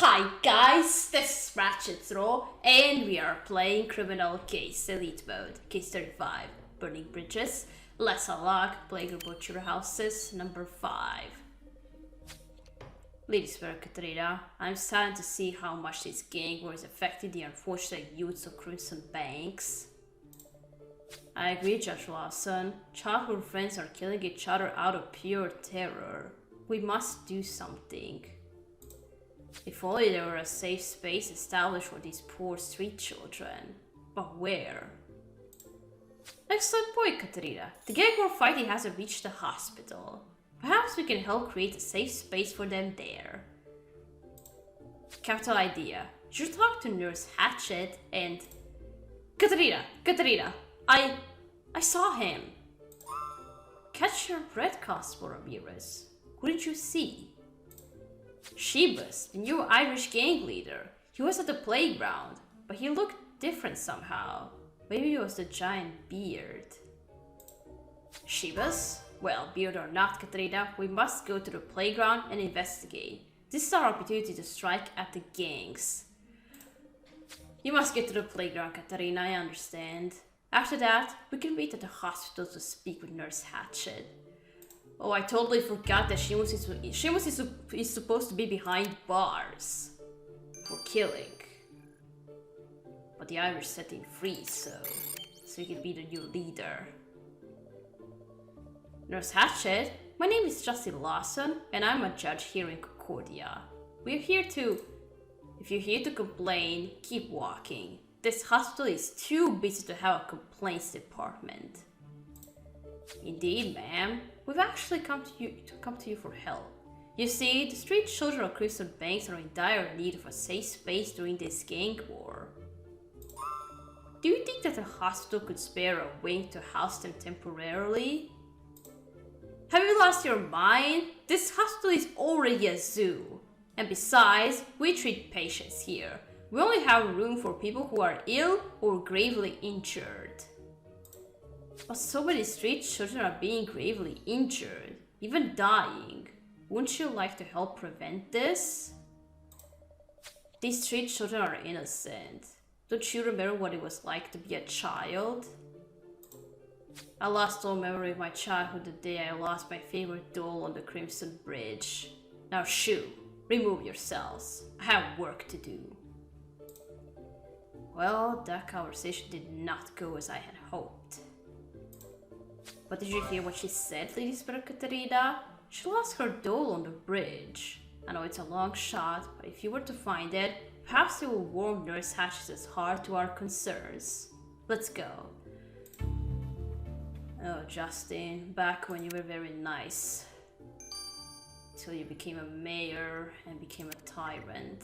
Hi guys, this is Ratchet and we are playing Criminal Case Elite Mode, Case 35, Burning Bridges, Let's Unlock, Plague Butcher Houses, number 5. Lady Spirit Katrina, I'm starting to see how much this gang war is affecting the unfortunate youths of Crimson Banks. I agree, Judge Lawson. Childhood friends are killing each other out of pure terror. We must do something. If only there were a safe space established for these poor street children. But where? Excellent point, Katrina. The gang war fighting hasn't reached the hospital. Perhaps we can help create a safe space for them there. Capital idea. You should talk to Nurse Hatchet and... Katrina! I saw him! Catch your breath, Constable Ramirez. Who did you see? Shebus, the new Irish gang leader. He was at the playground, but he looked different somehow. Maybe it was the giant beard. Shebus? Well, beard or not, Katrina, we must go to the playground and investigate. This is our opportunity to strike at the gangs. You must get to the playground, Katrina, I understand. After that, we can wait at the hospital to speak with Nurse Hatchet. Oh, I totally forgot that Sheamus is supposed to be behind bars for killing. But the Irish set him free, so he can be the new leader. Nurse Hatchet, my name is Justin Lawson, and I'm a judge here in Concordia. We're here to... If you're here to complain, keep walking. This hospital is too busy to have a complaints department. Indeed, ma'am. We've actually come to you for help. You see, the street children of Crimson Banks are in dire need of a safe space during this gang war. Do you think that the hospital could spare a wing to house them temporarily? Have you lost your mind? This hospital is already a zoo. And besides, we treat patients here. We only have room for people who are ill or gravely injured. But so many street children are being gravely injured, even dying. Wouldn't you like to help prevent this? These street children are innocent. Don't you remember what it was like to be a child? I lost all memory of my childhood the day I lost my favorite doll on the Crimson Bridge. Now shoo, remove yourselves. I have work to do. Well, that conversation did not go as I had hoped. But did you hear what she said, Lady Spirit Katarina? She lost her doll on the bridge. I know it's a long shot, but if you were to find it, perhaps it will warm Nurse Hatchet's heart to our concerns. Let's go. Oh, Justin, back when you were very nice. Till you became a mayor and became a tyrant.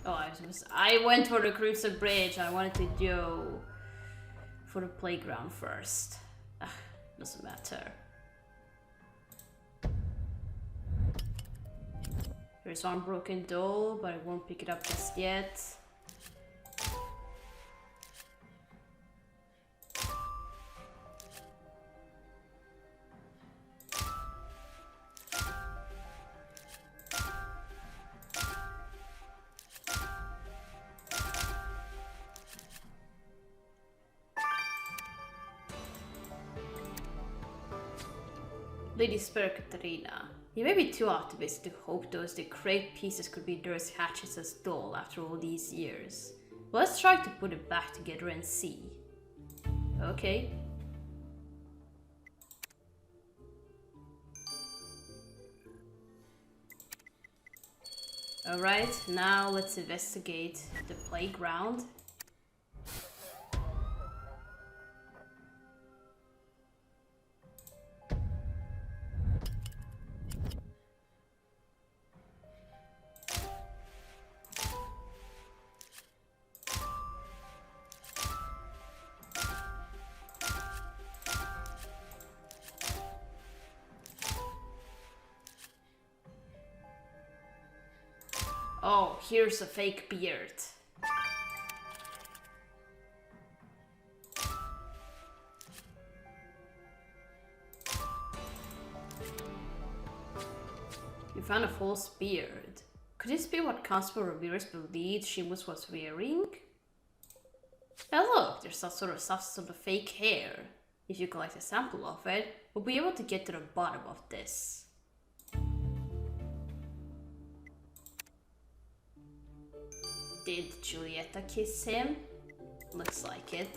Oh, I went for the Crimson Bridge. I wanted to go for the playground first. Doesn't matter. Here's one broken doll, but I won't pick it up just yet. Lady Spirit Katarina, you may be too optimistic to hope those decrepit pieces could be Nurse Hatchet's doll after all these years. Well, let's try to put it back together and see. Okay. Alright, now let's investigate the playground. Oh, here's a fake beard. You found a false beard. Could this be what Constable Ramirez believed Shimus was wearing? Now look, there's some sort of substance on the fake hair. If you collect a sample of it, we'll be able to get to the bottom of this. Did Giulietta kiss him? Looks like it.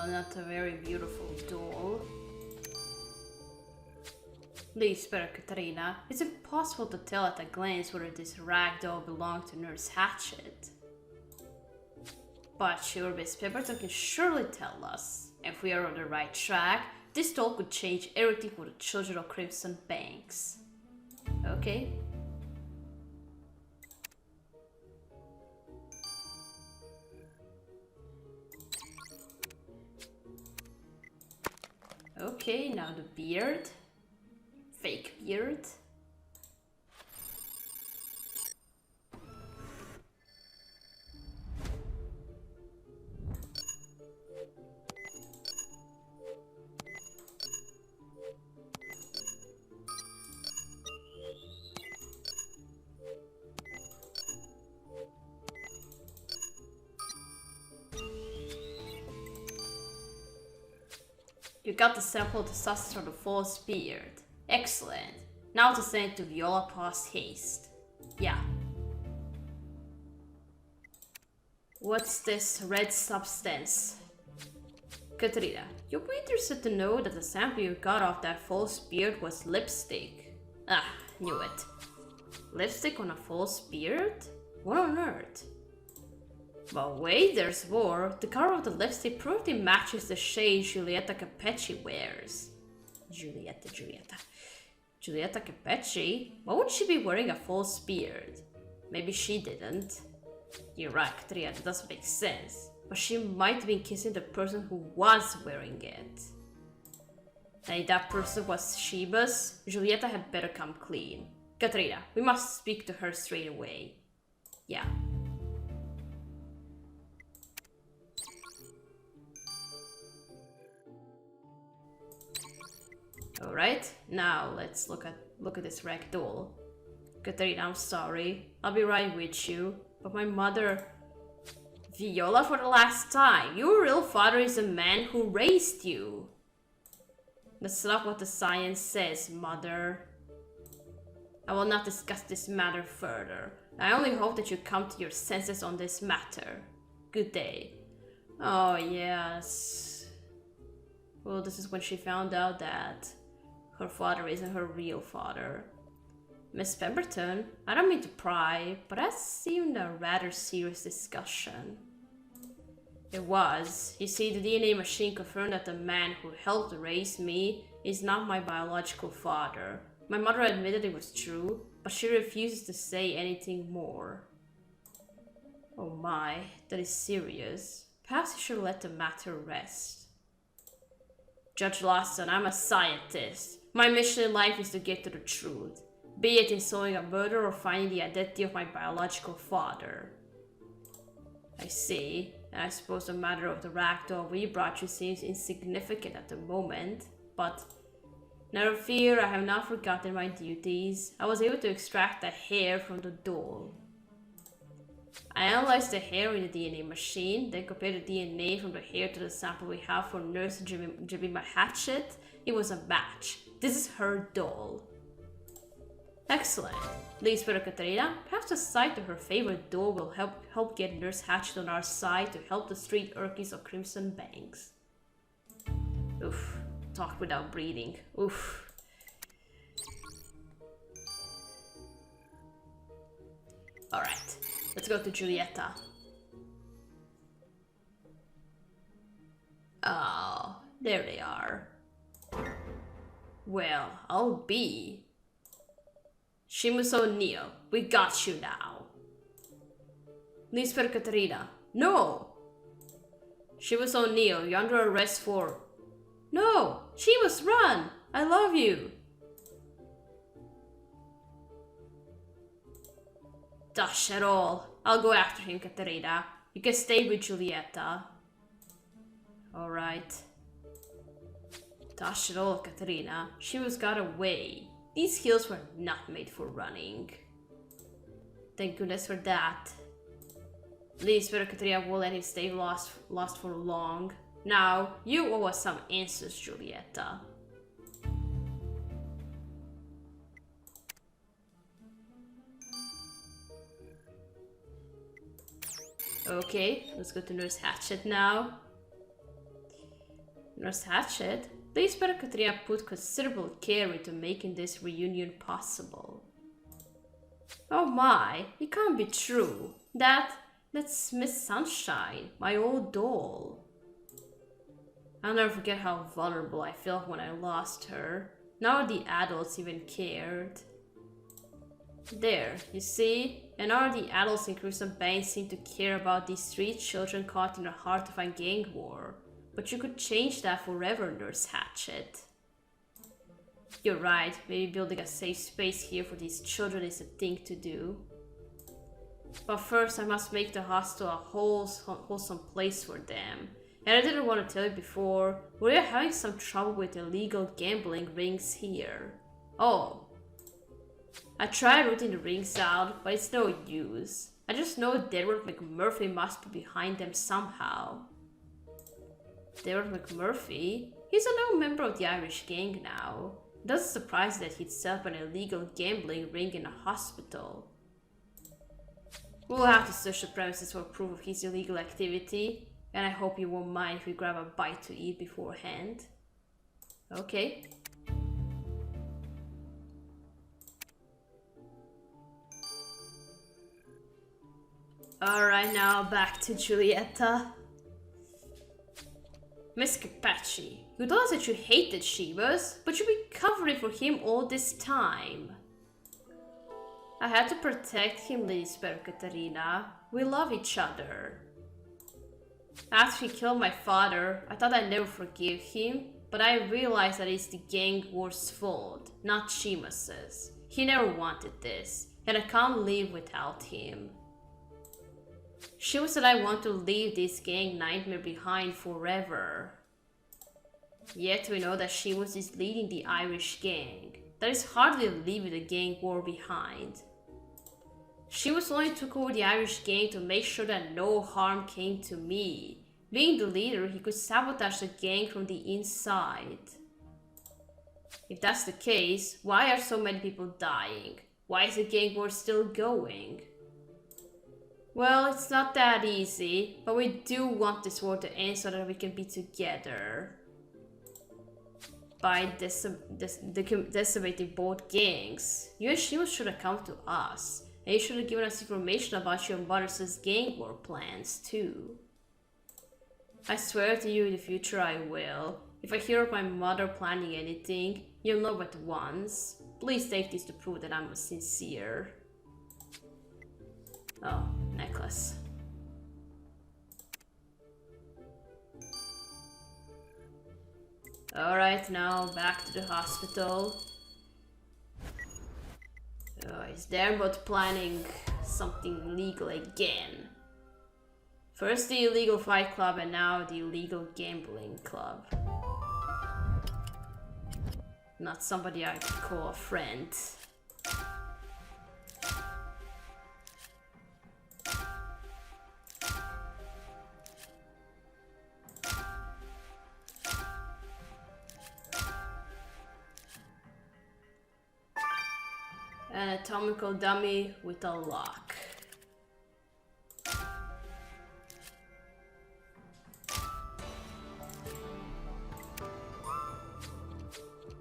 Not a very beautiful doll. Please spare Katerina. It's impossible to tell at a glance whether this rag doll belonged to Nurse Hatchet. But sure, Miss Pemberton can surely tell us. If we are on the right track, this doll could change everything for the children of Crimson Banks. Okay. Okay, now the beard. Fake beard. You got the sample of the substance from the false beard. Excellent. Now to send it to Viola post haste. Yeah. What's this red substance? Katerina, you'll be interested to know that the sample you got off that false beard was lipstick. Ah, knew it. Lipstick on a false beard? What on earth? But wait, there's more. The color of the lipstick probably matches the shade Giulietta Capecci wears. Giulietta Capecci? Why would she be wearing a false beard? Maybe she didn't. You're right, Katerina, that doesn't make sense. But she might have been kissing the person who was wearing it. And if that person was Shiba's, Giulietta had better come clean. Katerina, we must speak to her straight away. Yeah. Alright, now let's look at this rag doll. Katerina, I'm sorry. I'll be right with you. But my mother... Viola, for the last time. Your real father is a man who raised you. That's not what the science says, mother. I will not discuss this matter further. I only hope that you come to your senses on this matter. Good day. Oh, yes. Well, this is when she found out that her father isn't her real father. Miss Pemberton, I don't mean to pry, but that seemed a rather serious discussion. It was. You see, the DNA machine confirmed that the man who helped raise me is not my biological father. My mother admitted it was true, but she refuses to say anything more. Oh my, that is serious. Perhaps you should let the matter rest. Judge Lawson, I'm a scientist. My mission in life is to get to the truth, be it in solving a murder or finding the identity of my biological father. I see, and I suppose the matter of the ragdoll we brought you seems insignificant at the moment, but never fear, I have not forgotten my duties. I was able to extract the hair from the doll. I analyzed the hair in the DNA machine, then compared the DNA from the hair to the sample we have for Nurse Jemima Hatchet. It was a match. This is her doll. Excellent. Please, for Katerina, perhaps the sight of her favorite doll will help get Nurse Hatchet on our side to help the street urchins of Crimson Banks. Oof. Talk without breathing. Oof. Alright. Let's go to Giulietta. Oh, there they are. Well, I'll be. Shimus O'Neill, we got you now. Please, for Katerina. No! Shimus O'Neill, you're under arrest for... No! Shimus, run! I love you. Dash at all. I'll go after him, Katerina. You can stay with Giulietta. Alright. Dash it all, Katerina. She was got away. These hills were not made for running. Thank goodness for that. At least whether Katerina will let him stay lost for long. Now, you owe us some answers, Giulietta. Okay, let's go to Nurse Hatchet now. Nurse Hatchet, please better Katrina put considerable care into making this reunion possible. Oh my, it can't be true. That's Miss Sunshine, my old doll. I'll never forget how vulnerable I felt when I lost her. Now the adults even cared. There, you see? And now the adults in Crimson Bank seem to care about these street children caught in the heart of a gang war. But you could change that forever, Nurse Hatchet. You're right, maybe building a safe space here for these children is the thing to do. But first I must make the hostel a wholesome place for them. And I didn't want to tell you before, we're having some trouble with illegal gambling rings here. Oh. I tried rooting the rings out, but it's no use. I just know Derek McMurphy must be behind them somehow. Derek McMurphy? He's a known member of the Irish gang now. It doesn't surprise that he'd set up an illegal gambling ring in a hospital. We'll have to search the premises for proof of his illegal activity, and I hope you won't mind if we grab a bite to eat beforehand. Okay. Alright, now back to Giulietta. Miss Capacci, you told us that you hated Shivas, but you've been covering for him all this time. I had to protect him, Lisbeth Katerina. We love each other. After he killed my father, I thought I'd never forgive him, but I realized that it's the gang war's fault, not Seamus's. He never wanted this, and I can't live without him. She said I want to leave this gang nightmare behind forever. Yet we know that Seamus is leading the Irish gang. That is hardly leaving the gang war behind. Seamus only took over the Irish gang to make sure that no harm came to me. Being the leader, he could sabotage the gang from the inside. If that's the case, why are so many people dying? Why is the gang war still going? Well, it's not that easy, but we do want this war to end so that we can be together. By decimating both gangs, you and Shima should have come to us, and you should have given us information about your mother's gang war plans too. I swear to you in the future I will. If I hear of my mother planning anything, you'll know at once. Please take this to prove that I'm sincere. Oh, necklace. Alright, now back to the hospital. Is Dermot planning something illegal again? First the illegal fight club and now the illegal gambling club. Not somebody I could call a friend. Anatomical dummy with a lock.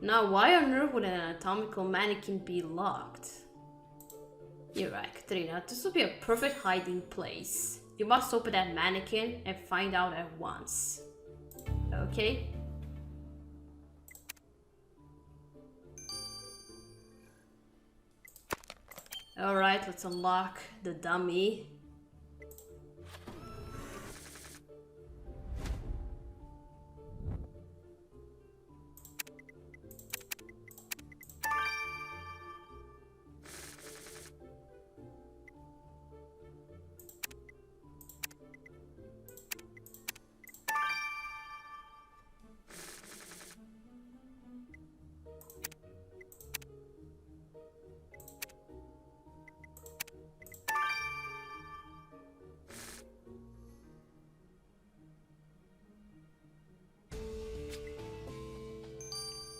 Now, why on earth would an anatomical mannequin be locked? You're right, Katrina. This would be a perfect hiding place. You must open that mannequin and find out at once. Okay? Alright, let's unlock the dummy.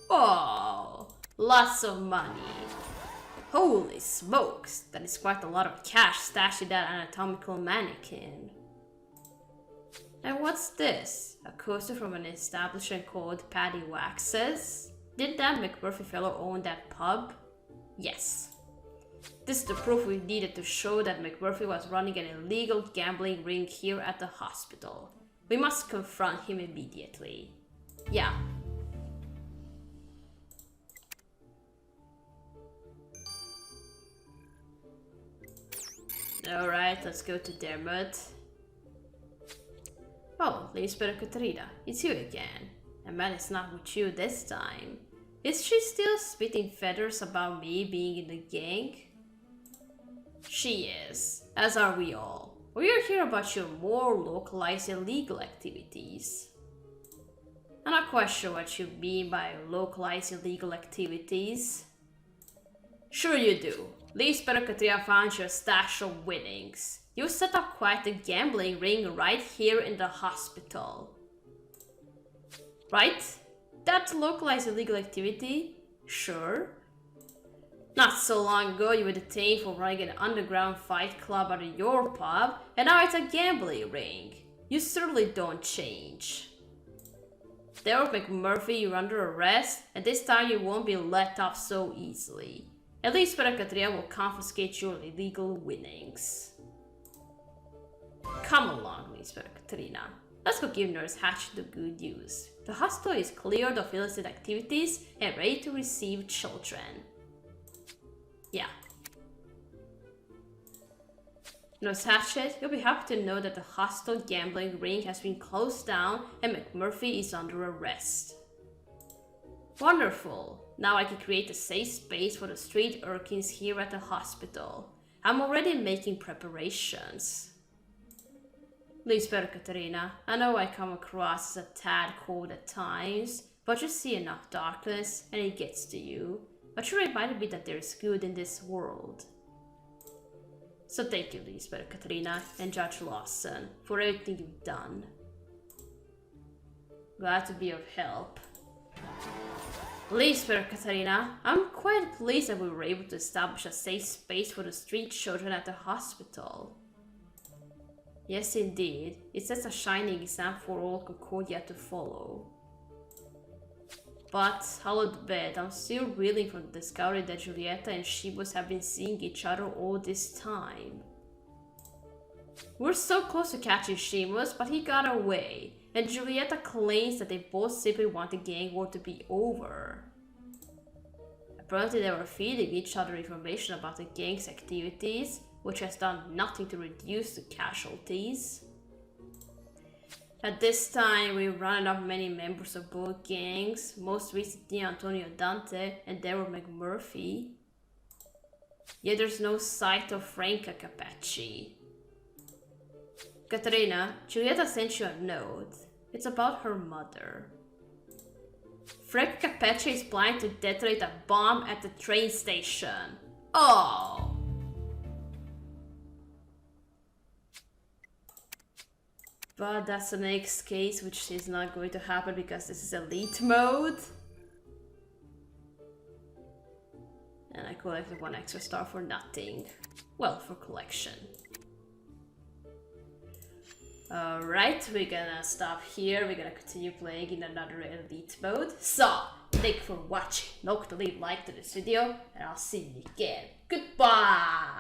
Oh, lots of money. Holy smokes, that is quite a lot of cash stashed in that anatomical mannequin. And what's this? A coaster from an establishment called Paddy Waxes? Did that McMurphy fellow own that pub? Yes. This is the proof we needed to show that McMurphy was running an illegal gambling ring here at the hospital. We must confront him immediately. Yeah. Alright, let's go to Dermot. Oh, Inspector Katrina, it's you again. And man, it's not with you this time. Is she still spitting feathers about me being in the gang? She is, as are we all. We are here about your more localized illegal activities. I'm not quite sure what you mean by localized illegal activities. Sure you do. Inspector Katrina found your stash of winnings. You set up quite a gambling ring right here in the hospital. Right? That's localized illegal activity? Sure. Not so long ago you were detained for running an underground fight club out of your pub, and now it's a gambling ring. You certainly don't change. Derek McMurphy, you're under arrest, and this time you won't be let off so easily. At least Inspector Katrina will confiscate your illegal winnings. Come along, Inspector Katrina. Let's go give Nurse Hatchet the good news. The hospital is cleared of illicit activities and ready to receive children. Yeah. Nurse Hatchet, you'll be happy to know that the hospital gambling ring has been closed down and McMurphy is under arrest. Wonderful. Now I can create a safe space for the street urchins here at the hospital. I'm already making preparations. Inspector Katrina, I know I come across as a tad cold at times, but you see enough darkness and it gets to you. But you reminded me that there is good in this world. So thank you, Inspector Katrina and Judge Lawson, for everything you've done. Glad to be of help. Inspector Katrina, I'm quite pleased that we were able to establish a safe space for the street children at the hospital. Yes, indeed. It sets a shining example for all Concordia to follow. But, I'll admit, I'm still reeling from the discovery that Julieta and Shibos have been seeing each other all this time. We're so close to catching Shibos, but he got away, and Julieta claims that they both simply want the gang war to be over. Apparently they were feeding each other information about the gang's activities, which has done nothing to reduce the casualties. At this time, we've rounded up many members of both gangs, most recently Antonio Dante and Daryl McMurphy. Yet there's no sight of Franca Capacci. Katrina, Julieta sent you a note. It's about her mother. Franca Capacci is planning to detonate a bomb at the train station. Oh! But that's the next case, which is not going to happen because this is elite mode. And I collected 1 extra star for nothing. Well, for collection. Alright, we're gonna stop here. We're gonna continue playing in another elite mode. So, thank you for watching. Don't forget to leave a like to this video, and I'll see you again. Goodbye!